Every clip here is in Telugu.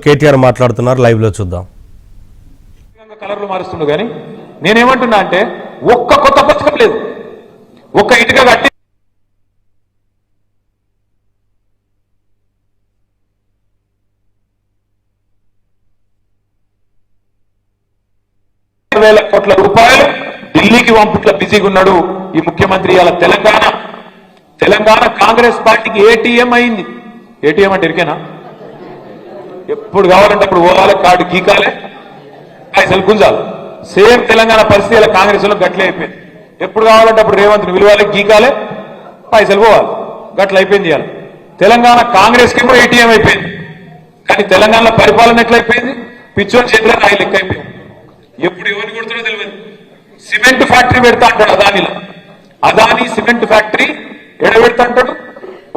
కేటీఆర్ మాట్లాడుతున్నారు, లైవ్ లో చూద్దాం. కలర్లు మారుస్తుండు కానీ నేనేమంటున్నా అంటే ఒక్క కొత్త పథకం లేదు, ఒక్క ఇటుక కట్టి వేల కోట్ల రూపాయలు ఢిల్లీకి పంపుట్ల బిజీగా ఉన్నాడు ఈ ముఖ్యమంత్రి. అలా తెలంగాణ కాంగ్రెస్ పార్టీకి ఏటీఎం అయింది. ఏటీఎం అంటే ఇరికేనా? ఎప్పుడు కావాలంటే అప్పుడు పోవాలి, కార్డు గీకాలే, పైసలు గుంజాలి. సేమ్ తెలంగాణ పరిస్థితి ఇలా కాంగ్రెస్ లో గట్లే అయిపోయింది. ఎప్పుడు కావాలంటే అప్పుడు రేవంత్ని విలువాలి, గీకాలే, పైసలు పోవాలి, గట్ల అయిపోయింది. ఇవాళ తెలంగాణ కాంగ్రెస్ కి కూడా ఏటీఎం అయిపోయింది. కానీ తెలంగాణలో పరిపాలన ఎట్లయిపోయింది? పిచ్చోని చేతిలో రాయి లెక్క అయిపోయింది. ఎప్పుడు ఎవరిని కొడుతుందో తెలియదు. సిమెంట్ ఫ్యాక్టరీ పెడతా అంటాడు అదానిలో. అదాని సిమెంట్ ఫ్యాక్టరీ ఎడ పెడతా అంటాడు?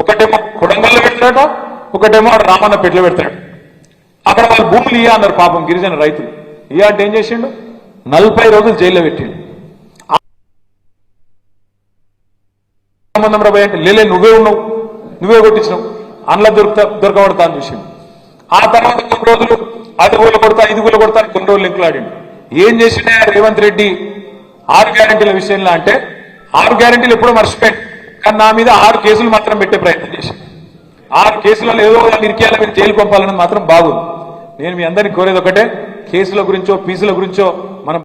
ఒకటేమో కొడంగల్లో పెడతాడట, ఒకటేమో రామన్నపేటలో పెడతాడు. అక్కడ వాళ్ళు భూములు ఇయ్య అన్నారు పాపం గిరిజన రైతులు. ఇయ్య అంటే ఏం చేసిండు? 40 రోజులు జైల్లో పెట్టిండు. సంబంధం రాబోయే అంటే లేలే, నువ్వే ఉన్నావు, నువ్వే కొట్టించినావు, అందులో దొరకబడతా అని చూసిండు. ఆ తర్వాత కొన్ని రోజులు అది గోలు కొడతా, ఇది గోలు కొడతా కొన్ని రోజులు లింకులాడిండు. ఏం చేసిండే రేవంత్ రెడ్డి 6 గ్యారెంటీల విషయంలో అంటే 6 గ్యారెంటీలు ఎప్పుడో మర్చిపోయాడు. కానీ నా మీద 6 కేసులు మాత్రం పెట్టే ప్రయత్నం చేశాను. 6 కేసులలో ఏదో ఇరికేయాల మీరు జైలు పంపాలని మాత్రం బాగుంది. నేను మీ అందరినీ కోరేది ఒకటే, కేసుల గురించో ఫీజుల గురించో